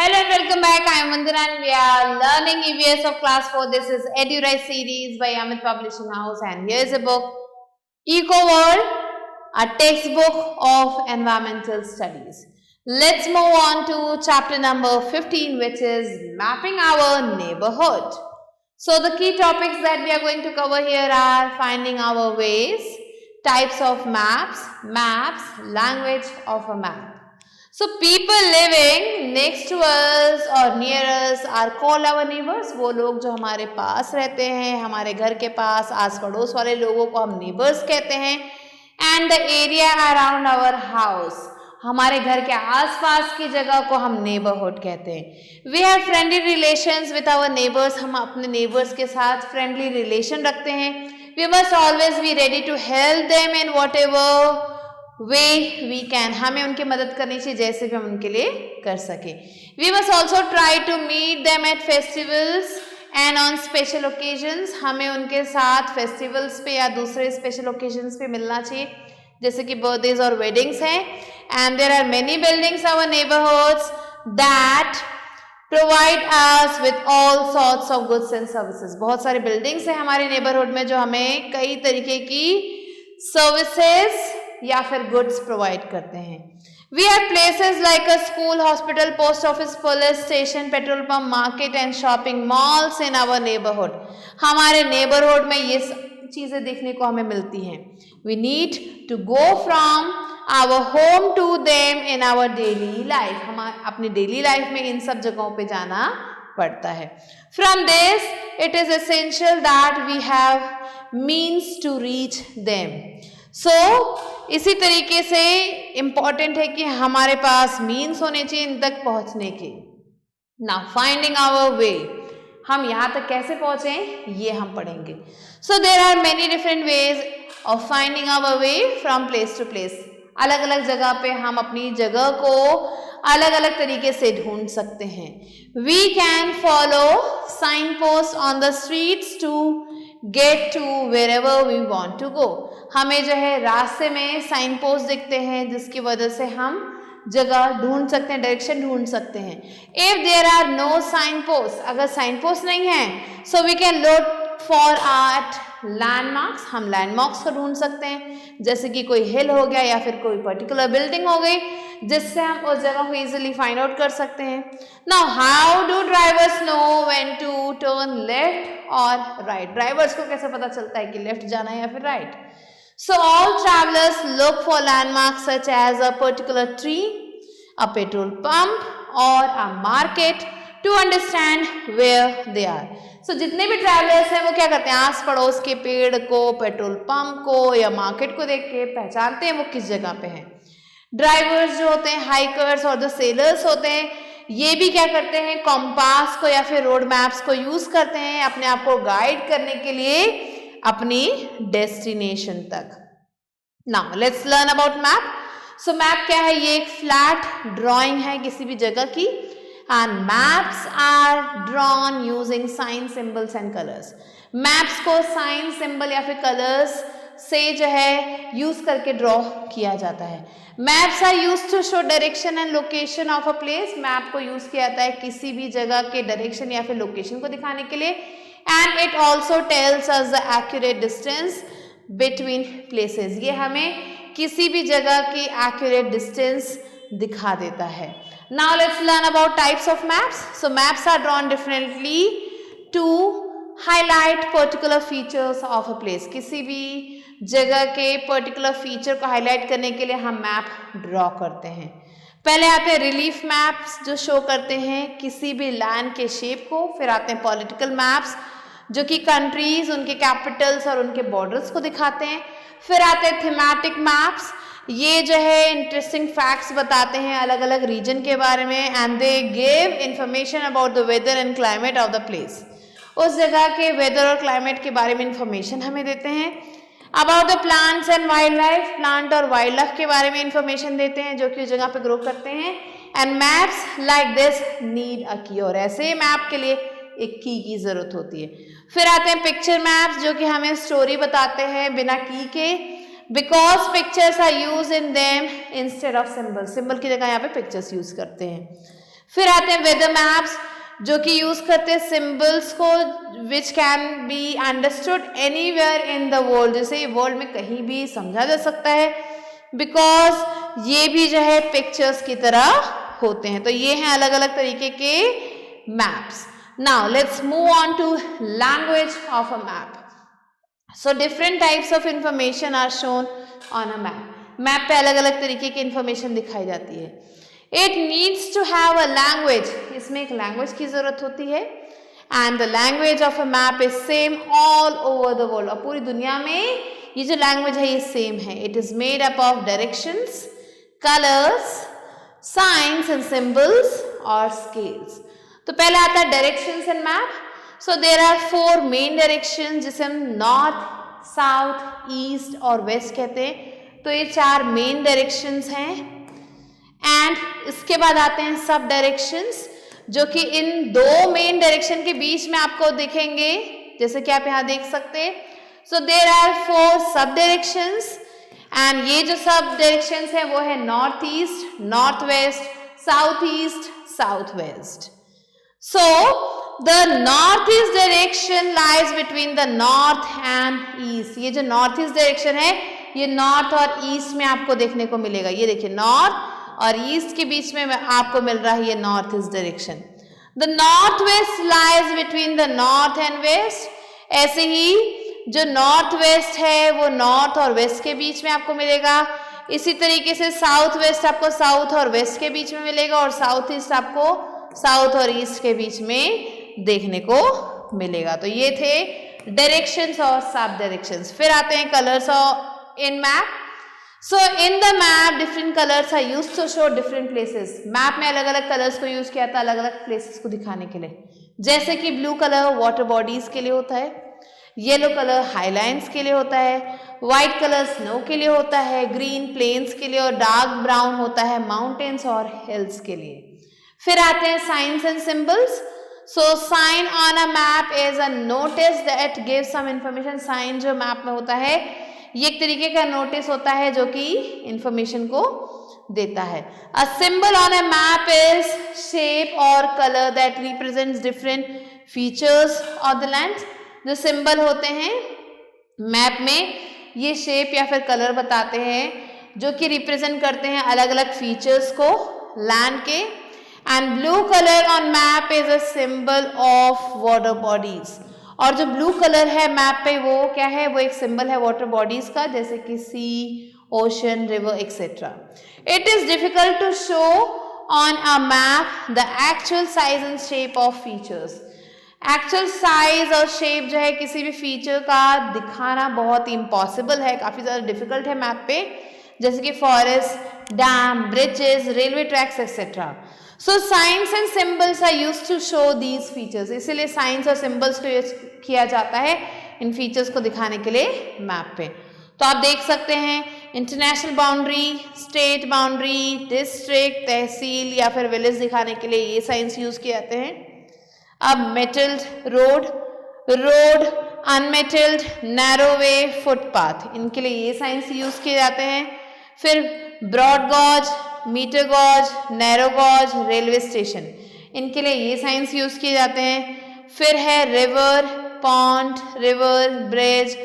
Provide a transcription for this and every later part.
Hello and welcome back. I am Vandana and we are learning EVS of class 4. This is EduRise series by Amit Publishing House and here is a book, Eco World, a textbook of environmental studies. Let's move on to chapter number 15, which is mapping our neighborhood. So the key topics that we are going to cover here are finding our ways, types of maps, language of a map. So people living next to us or near us are called our neighbors. वो लोग जो हमारे पास रहते हैं, हमारे घर के पास, आस पड़ोस वाले लोगों को हम neighbors कहते हैं. And the area around our house, हमारे घर के आसपास की जगह को हम neighborhood कहते हैं. We have friendly relations with our neighbors. हम अपने neighbors के साथ friendly relation रखते हैं. We must always be ready to help them in whatever way we can. हमें उनकी मदद करनी चाहिए जैसे भी हम उनके लिए कर सके. We must also try to meet them at festivals and on special occasions. हमें उनके साथ festivals पे या दूसरे special occasions पे मिलना चाहिए जैसे कि birthdays और weddings हैं. And there are many buildings in our neighborhoods that provide us with all sorts of goods and services. बहुत सारे buildings हैं हमारे neighborhood में जो हमें कई तरीके की services या फिर गुड्स प्रोवाइड करते हैं. We have places like a school, hospital, post office, police station, petrol pump, market and shopping malls in our neighbourhood. हमारे नेबरहुड में ये चीज़ें देखने को हमें मिलती हैं. We need to go from our home to them in our daily life. हम अपनी डेली लाइफ में इन सब जगहों पे जाना पड़ता है. From this it is essential that we have means to reach them. So इसी तरीके से इम्पॉर्टेंट है कि हमारे पास मीन्स होने चाहिए इन तक पहुंचने के. नाउ फाइंडिंग आवर वे, हम यहाँ तक कैसे पहुँचे ये हम पढ़ेंगे. So there are many different ways of finding our way from place to place. अलग अलग जगह पे हम अपनी जगह को अलग अलग तरीके से ढूंढ सकते हैं. We can follow sign post on the streets to get to wherever we want to go. हमें जो है रास्ते में साइन पोस्ट दिखते हैं जिसकी वजह से हम जगह ढूंढ सकते हैं, डायरेक्शन ढूंढ सकते हैं. If there are no sign post, अगर साइन पोस्ट नहीं है, so we can look for art landmarks. हम लैंडमार्क्स को ढूंढ सकते हैं जैसे कि कोई हिल हो गया या फिर कोई पर्टिकुलर बिल्डिंग हो गई जिससे हम उस जगह को इजीली फाइंड आउट कर सकते हैं. Now how do drivers know when to turn left और राइट. ड्राइवर्स को कैसे पता चलता है कि लेफ्ट जाना है या फिर right. So all travelers look for landmarks such as a particular tree, a petrol pump or a market to understand where they are. So जितने भी travelers हैं वो क्या करते हैं, आस पड़ोस के पेड़ को, पेट्रोल पंप को या मार्केट को देख के पहचानते हैं वो किस जगह पे हैं. ड्राइवर्स जो होते हैं, हाइकर्स और जो सेलर्स होते हैं, ये भी क्या करते हैं, कॉम्पास को या फिर रोड मैप्स को यूज करते हैं अपने आप को गाइड करने के लिए अपनी डेस्टिनेशन तक. Now let's learn about map. So map क्या है, ये एक फ्लैट ड्राइंग है किसी भी जगह की. And maps are drawn using sign, symbols and colours. Maps को साइन, सिंबल या फिर कलर्स से जो है यूज करके ड्रॉ किया जाता है. Maps are use to show direction and location of a place. Map को यूज किया जाता है किसी भी जगह के डायरेक्शन या फिर लोकेशन को दिखाने के लिए. And it also tells us the accurate distance between places. ये हमें किसी भी जगह की accurate distance दिखा देता है. Now let's learn about types of maps. So maps are drawn differently to highlight particular features of a place. किसी भी जगह के particular feature को highlight करने के लिए हम map draw करते हैं. पहले आते हैं रिलीफ मैप्स जो शो करते हैं किसी भी लैंड के शेप को. फिर आते हैं पॉलिटिकल मैप्स जो कि कंट्रीज, उनके कैपिटल्स और उनके बॉर्डर्स को दिखाते हैं. फिर आते हैं थीमेटिक मैप्स, ये जो है इंटरेस्टिंग फैक्ट्स बताते हैं अलग अलग रीजन के बारे में. And they give information about the weather and climate of the place. उस जगह के वेदर और क्लाइमेट के बारे में इंफॉर्मेशन हमें देते हैं. About the plants and wild life, plant और वाइल्ड लाइफ के बारे में इंफॉर्मेशन देते हैं जो कि उस जगह पे ग्रो करते हैं. And maps like this need a की, और ऐसे मैप के लिए एक की जरूरत होती है. फिर आते हैं पिक्चर मैप्स जो कि हमें स्टोरी बताते हैं बिना की के. Because pictures are use in them instead of symbol. Symbol की जगह यहाँ पे पिक्चर्स यूज करते हैं. फिर आते हैं वेदर मैप्स, जो कि यूज करते हैं सिंबल्स को which can be understood anywhere in the world, जैसे वर्ल्ड में कहीं भी समझा जा सकता है, बिकॉज ये भी जो है पिक्चर्स की तरह होते हैं। तो ये हैं अलग अलग तरीके के maps. Now let's move on to language of a map. So different types of information are shown on a map. Map पे अलग अलग तरीके की इंफॉर्मेशन दिखाई जाती है। It needs to have a language, इसमें एक लैंग्वेज की जरूरत होती है, and the language of a map is same all over the world, और पूरी दुनिया में ये जो लैंग्वेज है ये सेम है। It is made up of directions, colours, signs and symbols और स्केल्स। तो पहले आता है directions in map. So there are 4 main directions, जिसे हम नॉर्थ, साउथ, ईस्ट और वेस्ट कहते हैं। तो ये 4 मेन डायरेक्शंस हैं। एंड इसके बाद आते हैं सब डायरेक्शंस, जो कि इन 2 मेन डायरेक्शन के बीच में आपको दिखेंगे, जैसे कि आप यहाँ देख सकते हैं। सो देयर आर 4 सब डायरेक्शंस, एंड ये जो सब डायरेक्शंस है वो है north east, north west, south east, south west. So the northeast direction lies between the north and east. ये जो नॉर्थ ईस्ट डायरेक्शन है ये नॉर्थ और ईस्ट में आपको देखने को मिलेगा। ये देखिए नॉर्थ और ईस्ट के बीच में आपको मिल रहा है ये north east direction. The north west lies between the north and west. ऐसे ही जो नॉर्थ वेस्ट है वो नॉर्थ और वेस्ट के बीच में आपको मिलेगा। इसी तरीके से साउथ वेस्ट आपको साउथ और वेस्ट के बीच में मिलेगा, और साउथ ईस्ट आपको साउथ और ईस्ट के बीच में देखने को मिलेगा। तो ये थे डायरेक्शंस और सब डायरेक्शंस। फिर आते हैं colours in map. So in the map different colours are used to show different places. Map में अलग अलग कलर्स को यूज किया था अलग अलग प्लेसेस को दिखाने के लिए, जैसे कि ब्लू कलर वाटर बॉडीज के लिए होता है, येलो कलर हाईलाइंस के लिए होता है, व्हाइट कलर स्नो के लिए होता है, ग्रीन प्लेन्स के लिए, और डार्क ब्राउन होता है माउंटेन्स और हिल्स के लिए। फिर आते हैं signs and symbols. So sign on a map is a notice that gives some information. Sign जो मैप में होता है ये एक तरीके का नोटिस होता है जो कि इंफॉर्मेशन को देता है। A symbol on a map is shape और colour that represents different features of the land. जो सिंबल होते हैं मैप में ये शेप या फिर कलर बताते हैं जो कि रिप्रेजेंट करते हैं अलग अलग फीचर्स को लैंड के। And blue colour on map is a symbol of water bodies. और जो ब्लू कलर है मैप पे वो क्या है, वो एक सिंबल है वाटर बॉडीज का, जैसे कि sea, ocean, river etcetera. It is difficult to show on a map the actual size and shape of features. Actual size और शेप जो है किसी भी फीचर का दिखाना बहुत इम्पॉसिबल है, काफी ज्यादा डिफिकल्ट है मैप पे, जैसे कि forest, dam, bridges, railway tracks etcetera. So signs and symbols are used to show these features. इसीलिए साइंस और सिंबल्स को यूज किया जाता है इन फीचर्स को दिखाने के लिए मैप पे। तो आप देख सकते हैं international boundary, state boundary, district, tehsil या फिर विलेज दिखाने के लिए ये साइंस यूज किए जाते हैं। अब metalled road, road, unmetalled, narrow way, footpath, इनके लिए ये साइंस यूज किए जाते हैं। फिर broad gauge, metre gauge, narrow gauge, railway station, इनके लिए ये साइंस यूज किए जाते हैं। फिर है river, pond, river, bridge,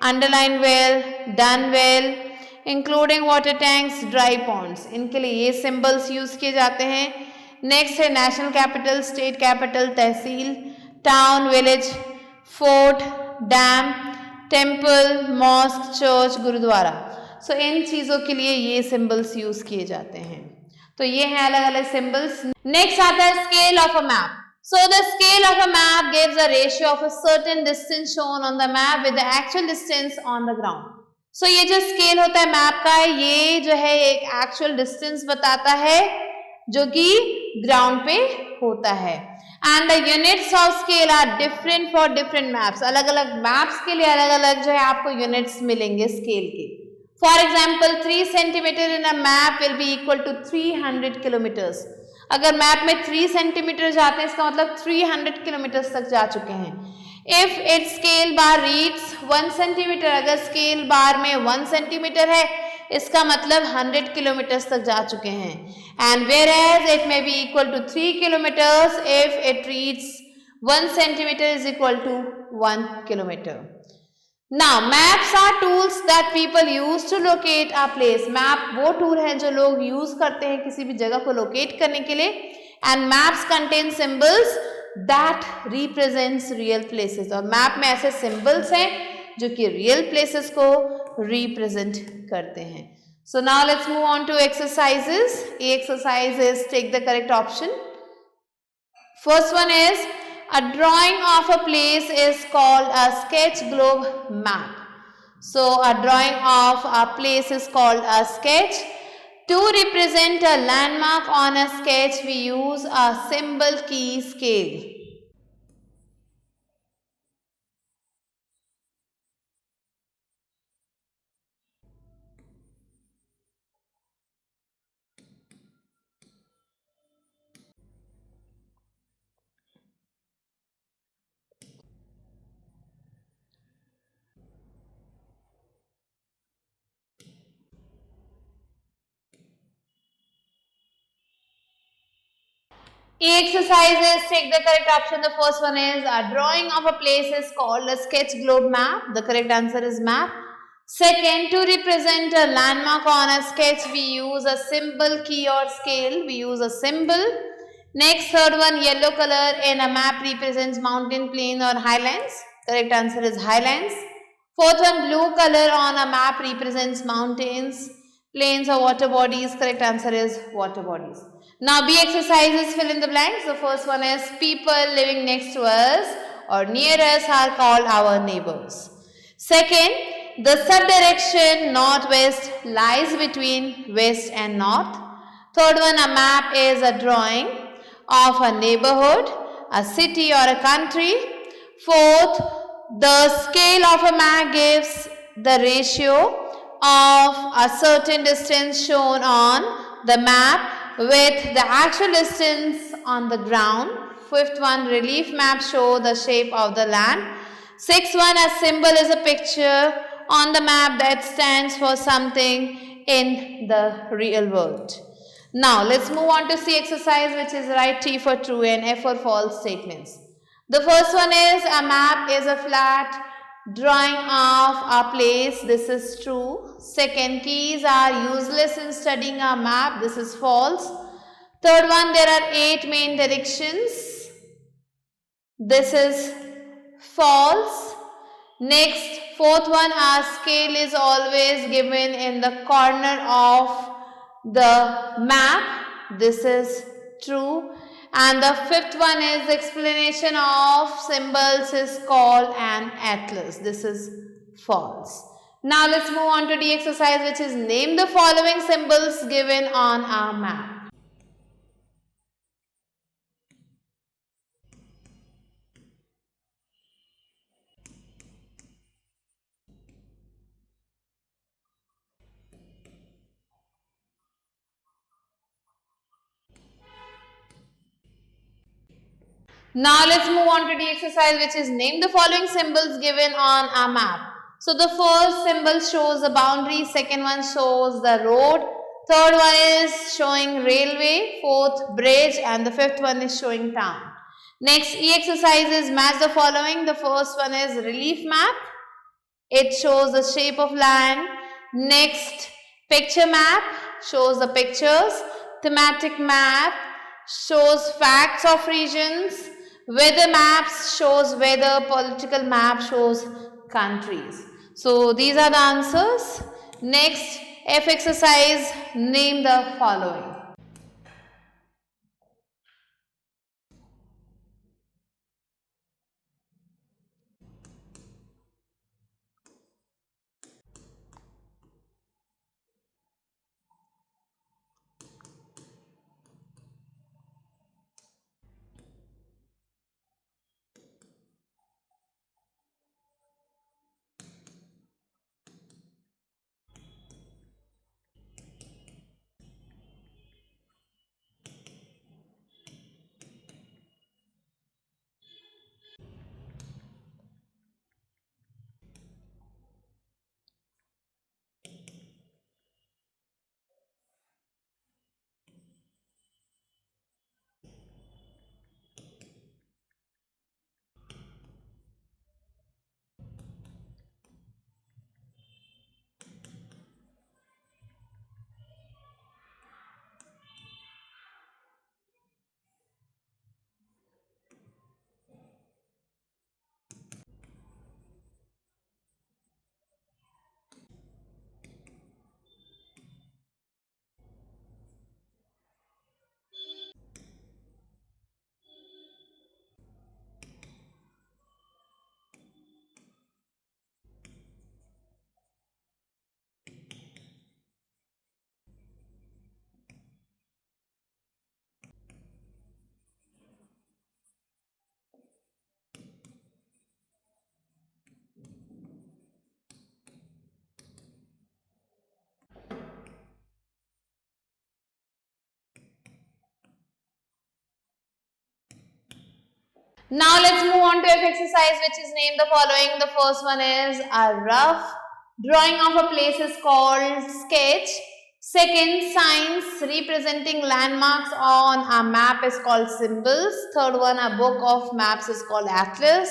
underline well, done well, including water tanks, dry ponds, इनके लिए ये सिंबल्स यूज किए जाते हैं। नेक्स्ट है national capital, state capital, tehsil, town, village, fort, dam, temple, mosque, church, gurdwara. So इन चीजों के लिए ये सिंबल्स यूज किए जाते हैं। तो ये हैं अलग अलग सिंबल्स। नेक्स्ट आता है scale of a map. So the scale of a map gives a ratio of a certain distance shown on the map with the actual distance on the ground. So ये जो scale होता है map का, ये जो है एक actual distance बताता है जो कि ग्राउंड पे होता है। And the units of scale are different for different maps. अलग अलग मैप्स के लिए अलग अलग जो है आपको यूनिट्स मिलेंगे स्केल के। For example, 3 centimeter in a map will be equal to 300 kilometers. अगर मैप में 3 सेंटीमीटर जाते हैं इसका मतलब 300 किलोमीटर तक जा चुके हैं। If it scale bar reads 1 centimetre, अगर स्केल बार में 1 सेंटीमीटर है इसका मतलब 100 किलोमीटर्स तक जा चुके हैं. And whereas it may be equal to 3 kilometers if it reaches 1 centimeter is equal to 1 kilometer. Now maps are tools that people use to locate a place. Map वो tool हैं जो लोग यूज करते हैं किसी भी जगह को लोकेट करने के लिए. And maps contain symbols that represents real places. और मैप में ऐसे symbols हैं जो कि real places को represent करते हैं. So now let's move on to exercises. A exercise is take the correct option. First one is a drawing of a place is called a sketch globe map. So a drawing of a place is called a sketch. To represent a landmark on a sketch, we use a symbol key scale. E exercises, take the correct option. The first one is a drawing of a place is called a sketch globe map. The correct answer is map. Second, to represent a landmark on a sketch, we use a symbol key or scale. We use a symbol. Next, third one, yellow color in a map represents mountain, plain or highlands. Correct answer is highlands. Fourth one, blue color on a map represents mountains, plains or water bodies. Correct answer is water bodies. Now B exercises, fill in the blanks. The first one is people living next to us or near us are called our neighbors. Second, the subdirection northwest lies between west and north. Third one, a map is a drawing of a neighborhood, a city or a country. Fourth, the scale of a map gives the ratio of a certain distance shown on the map with the actual distance on the ground. Fifth one, relief maps show the shape of the land. Sixth one, a symbol is a picture on the map that stands for something in the real world. Now let's move on to C exercise, which is write T for true and F for false statements. The first one is a map is a flat drawing of a place. This is true. Second, keys are useless in studying a map. This is false. Third one, there are 8 main directions. This is false. Next, fourth one, a scale is always given in the corner of the map. This is true. And the fifth one is explanation of symbols is called an atlas. This is false. Now let's move on to the exercise, which is name the following symbols given on our map. Now let's move on to the exercise, which is name the following symbols given on a map. So the first symbol shows the boundary, second one shows the road, third one is showing railway, fourth bridge, and the fifth one is showing town. Next, E exercise is match the following. The first one is relief map. It shows the shape of land. Next, picture map shows the pictures. Thematic map shows facts of regions. Weather maps shows weather. Political map shows countries. So these are the answers. Next, F exercise, name the following. Now let's move on to F exercise, which is named the following. The first one is a rough drawing of a place is called sketch. Second, signs representing landmarks on a map is called symbols. Third one, a book of maps is called atlas.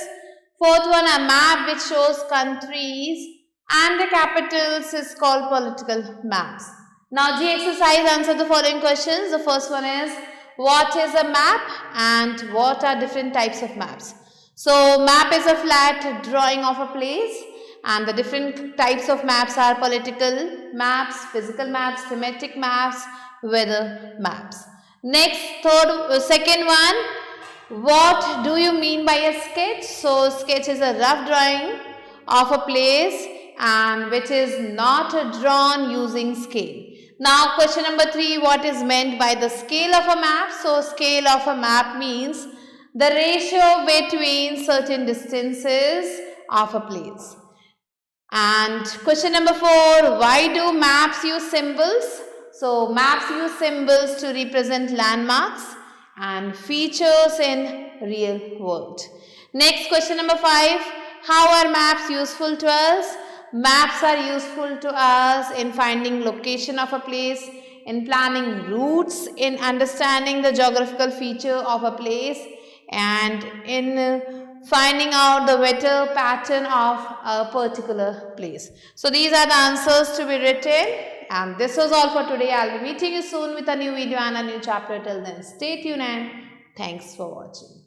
Fourth one, a map which shows countries and the capitals is called political maps. Now G exercise, answer the following questions. The first one is, what is a map and what are different types of maps? So map is a flat drawing of a place, and the different types of maps are political maps, physical maps, thematic maps, weather maps. Next, second one, what do you mean by a sketch? So sketch is a rough drawing of a place and which is not drawn using scale. Now question number 3, what is meant by the scale of a map? So scale of a map means the ratio between certain distances of a place. And question number 4, why do maps use symbols? So maps use symbols to represent landmarks and features in real world. Next question number 5, how are maps useful to us? Maps are useful to us in finding location of a place, in planning routes, in understanding the geographical feature of a place, and in finding out the weather pattern of a particular place. So these are the answers to be written, and this was all for today. I'll be meeting you soon with a new video and a new chapter. Till then, stay tuned and thanks for watching.